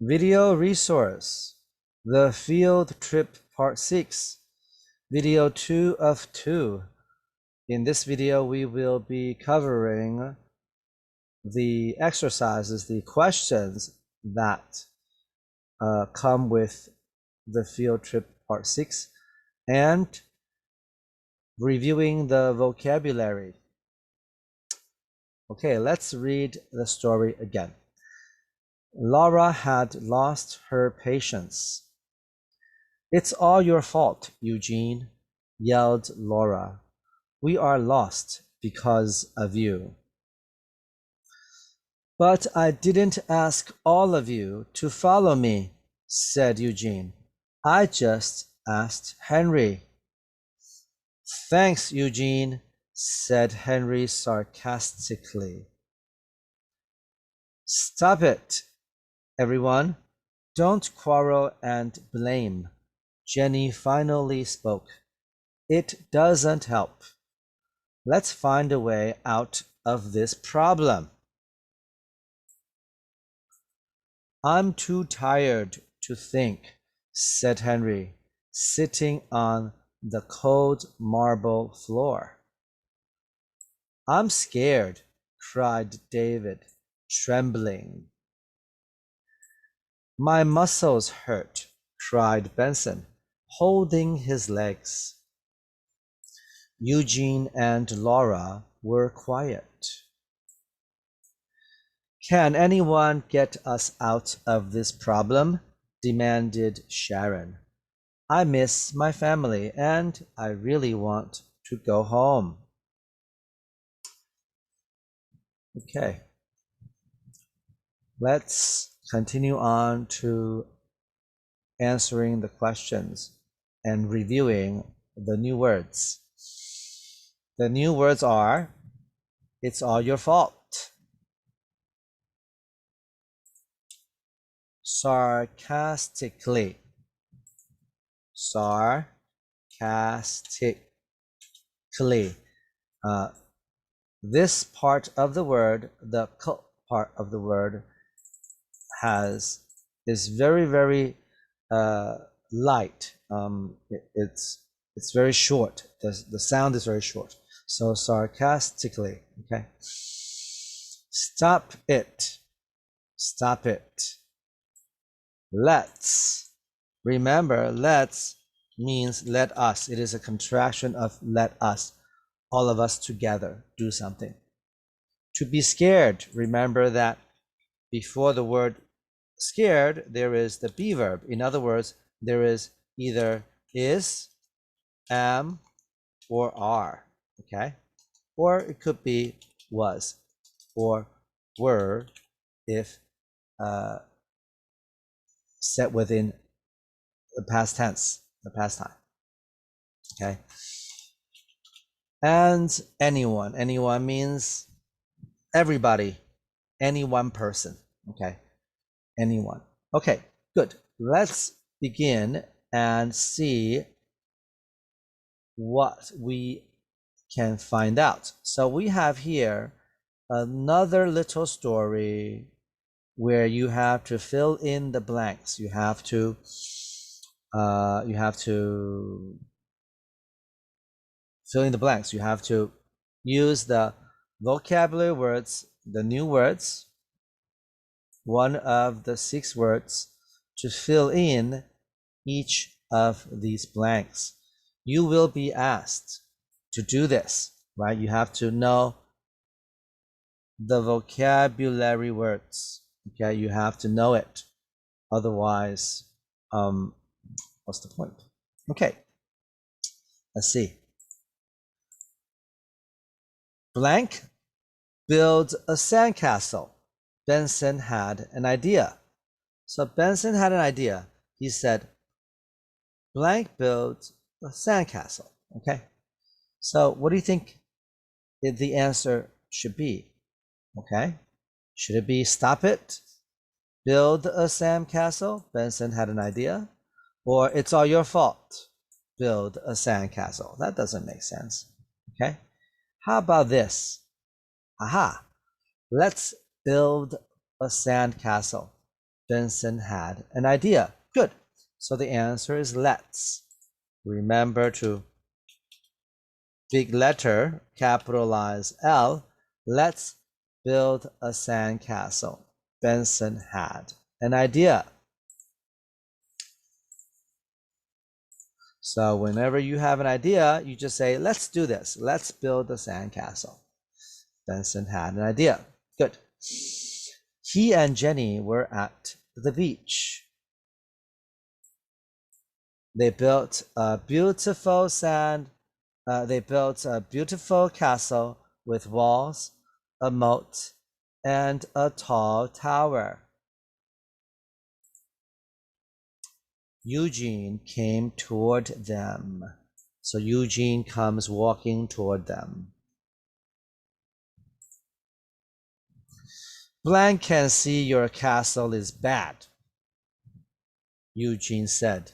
Video resource, The Field Trip Part 6, video 2 of 2. In this video, we will be covering the exercises, the questions that come with the Field Trip Part 6 and reviewing the vocabulary. Okay, let's read the story again. Laura had lost her patience. "It's all your fault, Eugene," yelled Laura. "We are lost because of you." "But I didn't ask all of you to follow me," said Eugene. "I just asked Henry." "Thanks, Eugene," said Henry sarcastically. "Stop it, everyone. Don't quarrel and blame," Jenny finally spoke. "It doesn't help. Let's find a way out of this problem." "I'm too tired to think," said Henry, sitting on the cold marble floor. "I'm scared," cried David, trembling. "My muscles hurt," cried Benson, holding his legs. Eugene and Laura were quiet. "Can anyone get us out of this problem?" demanded Sharon. "I miss my family and I really want to go home." Okay, let's continue on to answering the questions and reviewing the new words. The new words are, "It's all your fault," sarcastically, sarcastically. This part of the word, the k part of the word, is very light. It's very short. The sound is very short. So sarcastically, okay. Stop it. Stop it. Let's. Remember, let's means let us. It is a contraction of let us. All of us together do something. To be scared. Remember that before the word scared, there is the be verb. In other words, there is either is, am, or are, okay? Or it could be was, or were, if set within the past tense, the past time, okay? And anyone. Anyone means everybody, any one person, okay? Anyone. Okay, good. Let's begin and see what we can find out. So we have here another little story where you have to fill in the blanks. You have to fill in the blanks. You have to use the vocabulary words, the new words, one of the 6 words, to fill in each of these blanks. You will be asked to do this, right? You have to know the vocabulary words, okay? You have to know it. Otherwise, what's the point? Okay, let's see. Blank build a sandcastle. Benson had an idea. So Benson had an idea. He said, blank build a sandcastle, okay? So what do you think the answer should be? Okay, should it be stop it, build a sandcastle, Benson had an idea, or it's all your fault, build a sandcastle? That doesn't make sense, okay? How about this? Aha, let's build a sandcastle, Benson had an idea. Good. So the answer is let's. Remember to big letter, capitalize L. Let's build a sandcastle. Benson had an idea. So whenever you have an idea, you just say, let's do this. Let's build a sandcastle. Benson had an idea. Good. He and Jenny were at the beach. They built a beautiful castle with walls, a moat, and a tall tower. Eugene came toward them. So Eugene comes walking toward them. Blank can see your castle is bad, Eugene said.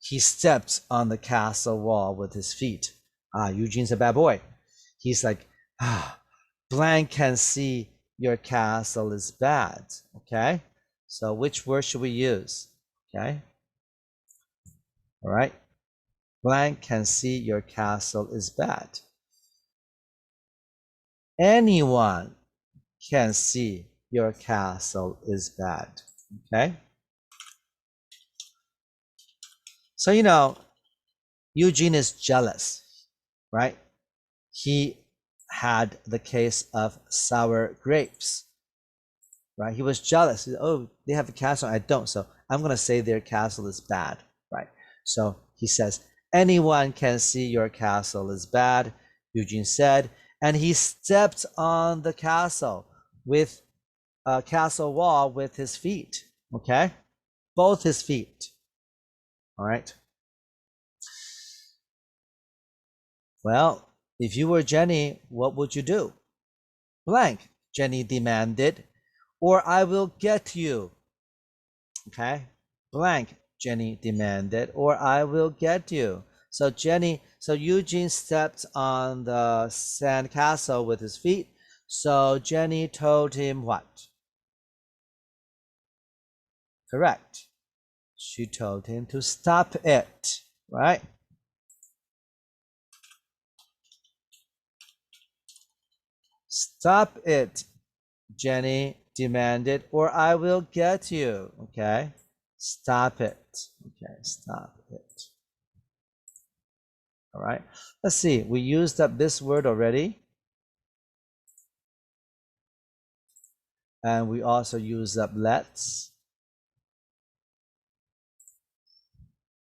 He stepped on the castle wall with his feet. Eugene's a bad boy. He's like, blank can see your castle is bad. Okay, so which word should we use? Okay, all right. Blank can see your castle is bad. Anyone can see your castle is bad. Okay, so Eugene is jealous, right? He had the case of sour grapes, right? He was jealous. He said, oh, they have a castle, I don't, so I'm going to say their castle is bad, right? So he says, anyone can see your castle is bad, Eugene said, and he stepped on the castle with a castle wall with his feet, okay? Both his feet, all right? Well, if you were Jenny, what would you do? Blank, Jenny demanded, or I will get you. Okay, blank, Jenny demanded, or I will get you. So Eugene stepped on the sandcastle with his feet. So Jenny told him what? Correct. She told him to stop it, right? Stop it, Jenny demanded, or I will get you. Okay, stop it. Okay, stop it. All right, let's see. We used up this word already. And we also used up let's.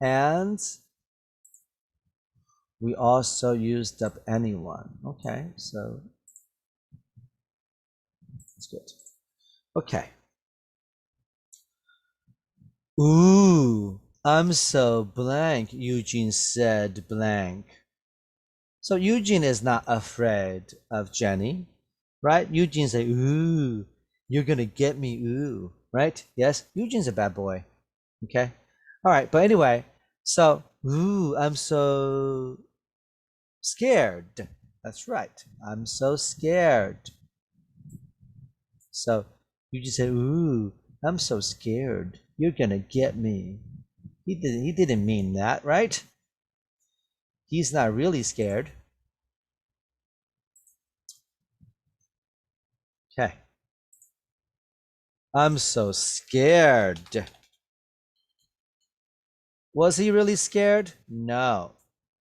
And we also used up anyone. Okay, so that's good. Okay. Ooh, I'm so blank, Eugene said blank. So Eugene is not afraid of Jenny, right? Eugene said, ooh, you're gonna get me, ooh, right? Yes, Eugene's a bad boy. Okay. All right, but anyway, so ooh, I'm so scared. That's right. I'm so scared. So you just say, ooh, I'm so scared. You're gonna get me. He didn't mean that, right? He's not really scared. Okay. I'm so scared. Was he really scared? No.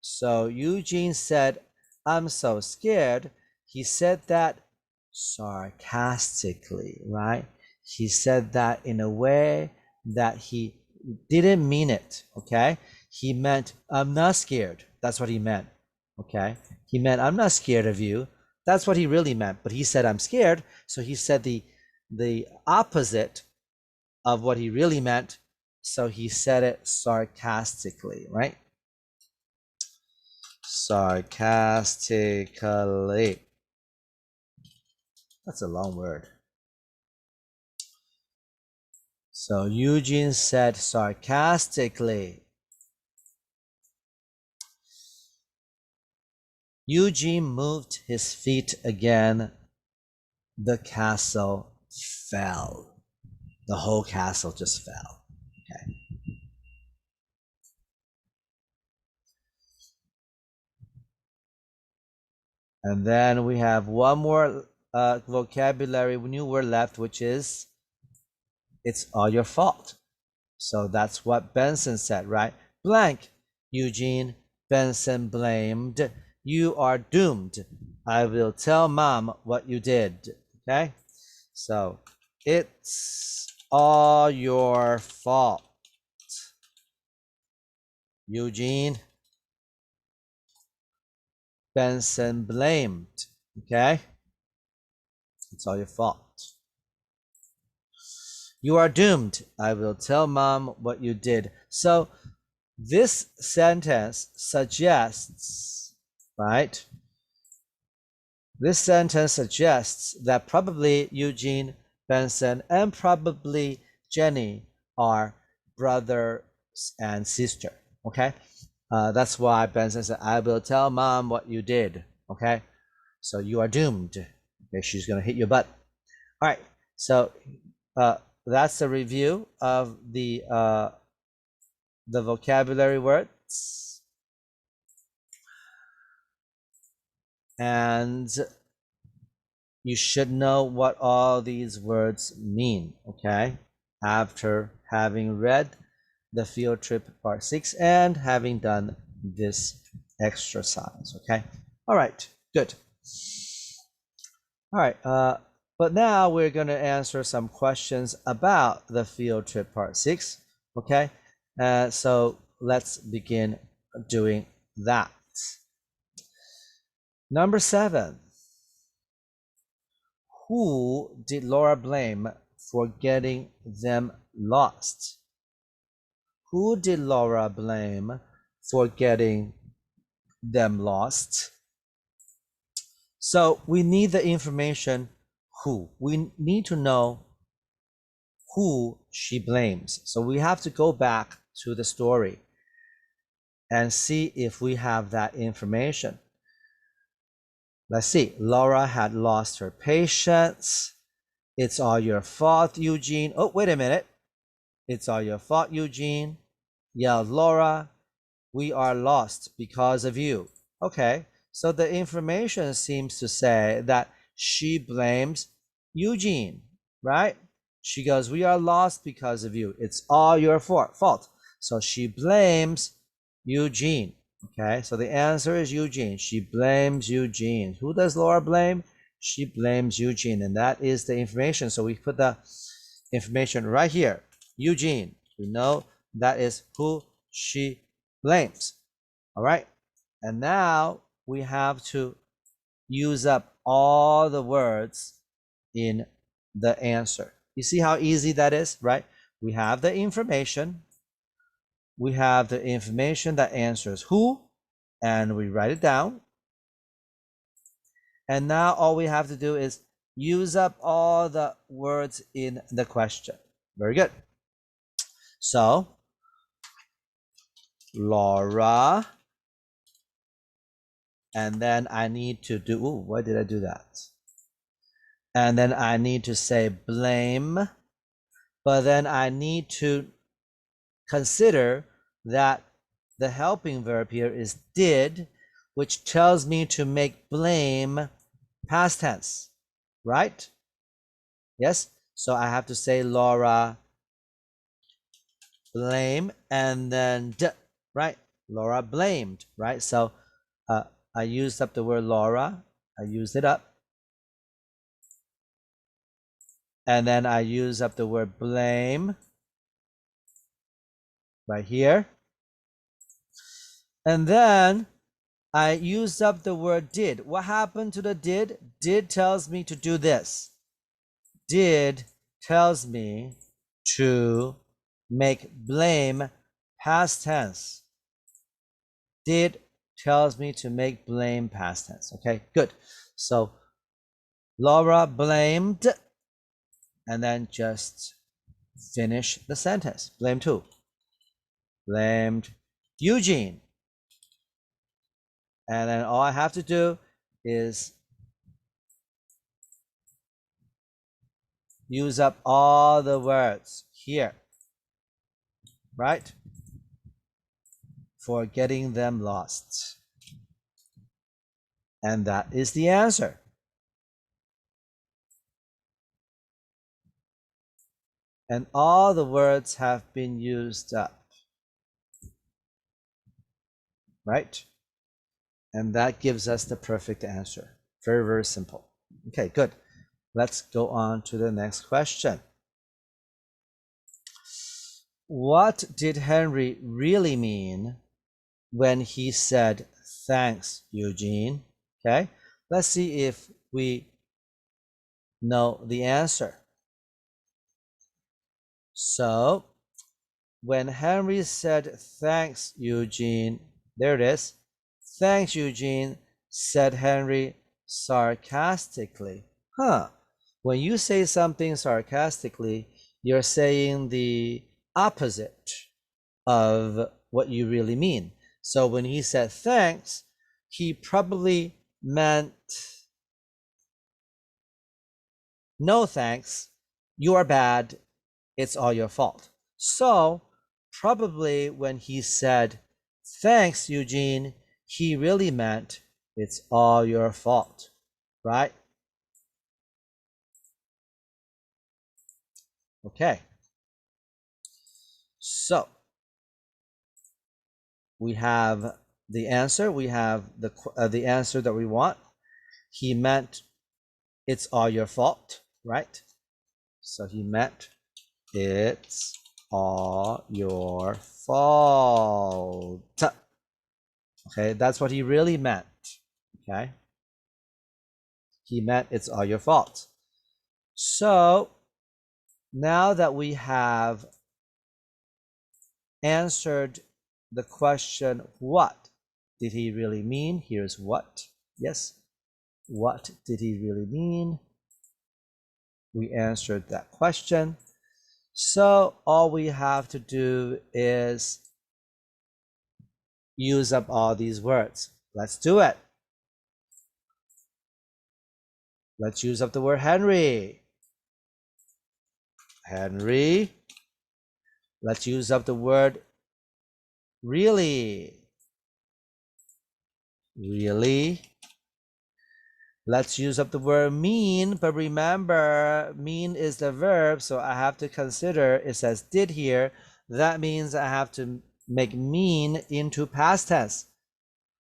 So Eugene said, I'm so scared. He said that sarcastically, right? He said that in a way that he didn't mean it, okay? He meant, I'm not scared. That's what he meant, okay? He meant, I'm not scared of you. That's what he really meant. But he said, I'm scared. So he said the opposite of what he really meant. So he said it sarcastically, right? Sarcastically. That's a long word. So Eugene said sarcastically. Eugene moved his feet again. The castle fell. the whole castle just fell. Okay. And then we have one more vocabulary new word left, which is it's all your fault. So that's what Benson said, right? Blank, Eugene. Benson blamed. You are doomed. I will tell mom what you did. Okay? So it's all your fault, Eugene. Benson blamed. Okay? It's all your fault. You are doomed. I will tell mom what you did. So this sentence suggests, right? This sentence suggests that probably Eugene, Benson, and probably Jenny are brothers and sister. Okay? That's why Benson said, I will tell mom what you did. Okay? So you are doomed. Okay, she's going to hit your butt. All right. So that's a review of the vocabulary words. And you should know what all these words mean, okay? After having read the field trip part 6 and having done this exercise, okay? All right, good. All right, but now we're going to answer some questions about the field trip part 6, okay? So let's begin doing that. Number 7. Who did Laura blame for getting them lost? Who did Laura blame for getting them lost? So we need the information who. We need to know who she blames. So we have to go back to the story and see if we have that information. Let's see. Laura had lost her patience. It's all your fault, Eugene. Oh, wait a minute. It's all your fault, Eugene, yelled Laura. We are lost because of you. Okay, so the information seems to say that she blames Eugene, right? She goes, we are lost because of you. It's all your fault. So she blames Eugene. Okay, so the answer is Eugene. She blames Eugene. Who does Laura blame? She blames Eugene, and that is the information. So we put the information right here. Eugene. We know that is who she blames. All right, and now we have to use up all the words in the answer. You see how easy that is, right? We have the information. We have the information that answers who, and we write it down. And now all we have to do is use up all the words in the question. Very good. So, Laura, and then I need to do, ooh, why did I do that? And then I need to say blame, but then I need to consider that the helping verb here is did, which tells me to make blame past tense, right? Yes, so I have to say Laura blame and then right? Laura blamed, right? So I used up the word Laura, I used it up. And then I use up the word blame right here. And then I used up the word did. What happened to the did? Did tells me to do this. Did tells me to make blame past tense. Did tells me to make blame past tense. Okay, good. So Laura blamed, and then just finish the sentence. Blamed who? Blamed Eugene. And then all I have to do is use up all the words here, right? For getting them lost. And that is the answer. And all the words have been used up, right? And that gives us the perfect answer. Very, very simple. Okay, good. Let's go on to the next question. What did Henry really mean when he said, "Thanks, Eugene"? Okay, let's see if we know the answer. So, when Henry said, "Thanks, Eugene," there it is. "Thanks, Eugene," said Henry sarcastically. When you say something sarcastically, you're saying the opposite of what you really mean. So when he said thanks, he probably meant no thanks, you are bad, it's all your fault. So probably when he said thanks, Eugene, he really meant it's all your fault, right? Okay. So we have the answer. We have the answer that we want. He meant it's all your fault, right? So he meant it's all your fault. Okay, that's what he really meant. Okay, he meant it's all your fault. So now that we have answered the question, what did he really mean? Here's what. Yes, what did he really mean? We answered that question. So all we have to do is use up all these words. Let's do it. Let's use up the word Henry. Henry. Let's use up the word really. Really. Let's use up the word mean, but remember, mean is the verb, so I have to consider, it says did here. That means I have to make mean into past tense.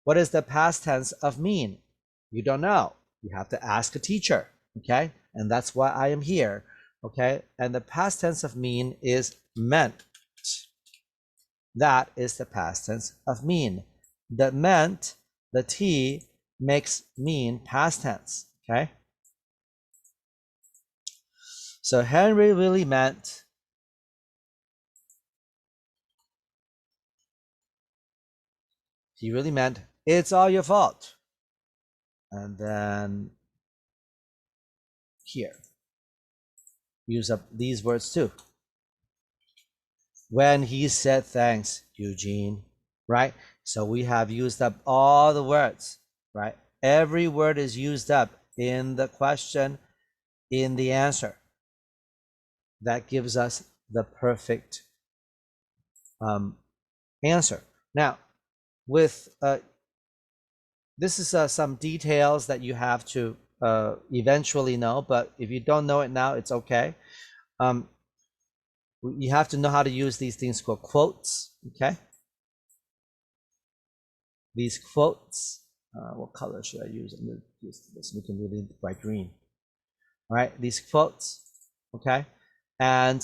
What is the past tense of mean? You don't know. You have to ask a teacher, okay? And that's why I am here, okay? And the past tense of mean is meant. That is the past tense of mean. The meant, the T, makes mean past tense, okay? So Henry really meant it's all your fault. And then here, use up these words too. When he said thanks, Eugene, right? So we have used up all the words, right? Every word is used up in the question, in the answer. That gives us the perfect answer. Now, with this is some details that you have to eventually know, but if you don't know it now, it's okay. You have to know how to use these things called quotes, okay? These quotes, what color should I use? I'm gonna use this, we can do it bright green. All right, these quotes, okay? And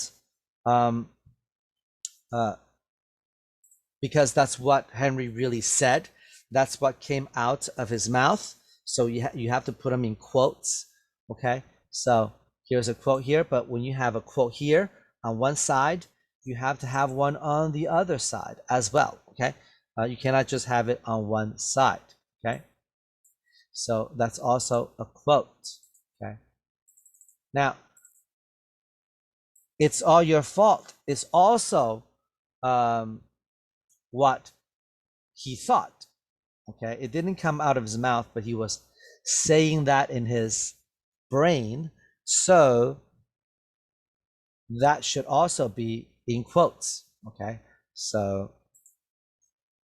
because that's what Henry really said, that's what came out of his mouth. So you have to put them in quotes, okay? So here's a quote here, but when you have a quote here on one side, you have to have one on the other side as well, okay? You cannot just have it on one side, okay? So that's also a quote, okay? Now, it's all your fault. It's also what he thought, okay? It didn't come out of his mouth, but he was saying that in his brain. So that should also be in quotes. Okay, so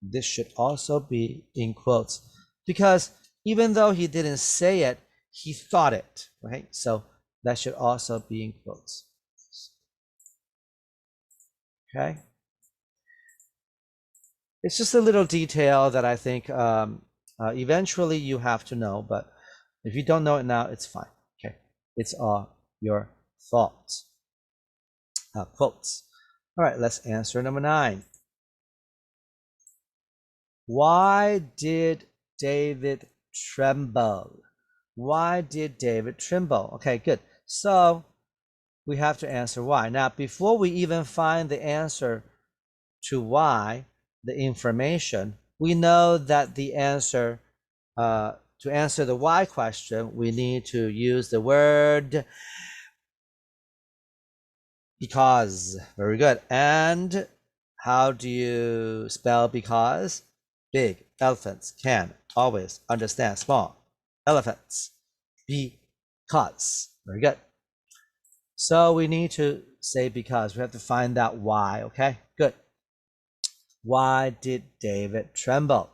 this should also be in quotes because even though he didn't say it, he thought it, right? So that should also be in quotes. Okay, it's just a little detail that I think eventually you have to know, but if you don't know it now, it's fine. Okay, it's all your fault. Quotes. All right, let's answer number 9. Why did David tremble? Why did David tremble? Okay, good. So we have to answer why. Now, before we even find the answer to why, the information, we know that the answer, to answer the why question, we need to use the word because. Very good. And how do you spell because? Big elephants can always understand small elephants. Because. Very good. So we need to say because. We have to find out why, okay? Good. Why did David tremble?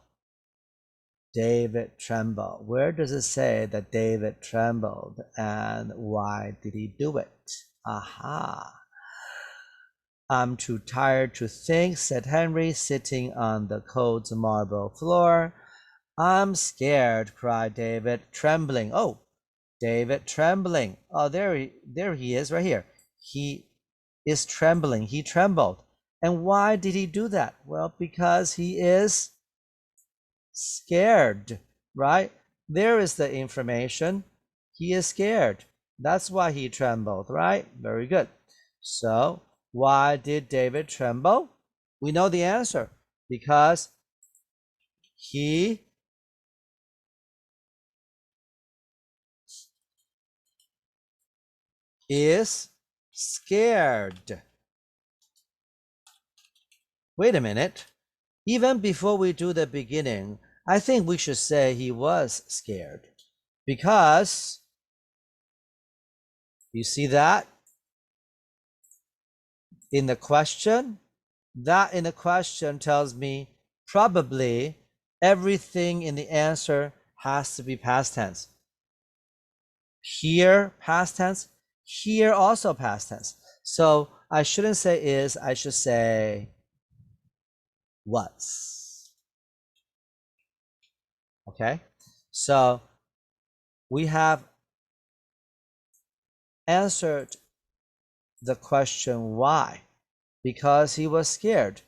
David trembled. Where does it say that David trembled and why did he do it? Aha. I'm too tired to think, said Henry, sitting on the cold marble floor. I'm scared, cried David, trembling. Oh, David trembling. Oh, there he is, right here. He is trembling. He trembled. And why did he do that? Well, because he is scared, right? There is the information. He is scared. That's why he trembled, right? Very good. So, why did David tremble? We know the answer. Because he is scared. Wait a minute. Even before we do the beginning, I think we should say he was scared. Because, you see that in the question? That in the question tells me probably everything in the answer has to be past tense. Here, past tense. Here, also past tense. So I shouldn't say is, I should say was. Okay? So we have answered the question why. Because he was scared.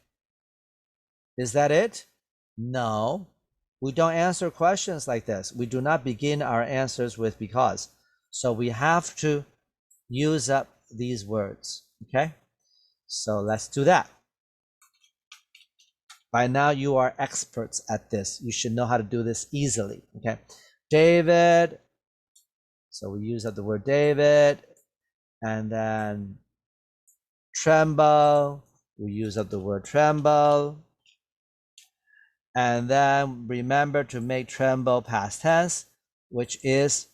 Is that it? No. We don't answer questions like this. We do not begin our answers with because. So we have to use up these words. Okay? So let's do that. By now you are experts at this. You should know how to do this easily. Okay? David. So we use up the word David. And then tremble. We use up the word tremble. And then remember to make tremble past tense, which is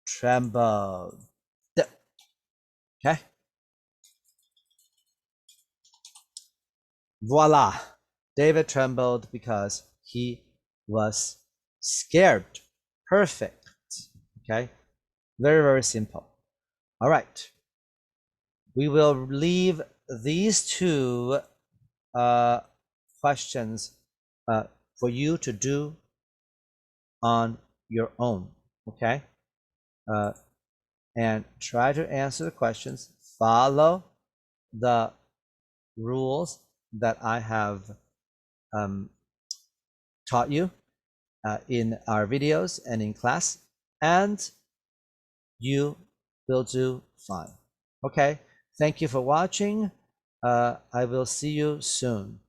trembled. Okay? Voila! David trembled because he was scared. Perfect. Okay? Very, very simple. All right. We will leave these two questions for you to do on your own. Okay? And try to answer the questions. Follow the rules that I have taught you in our videos and in class, and you will do fine. Okay, thank you for watching. I will see you soon.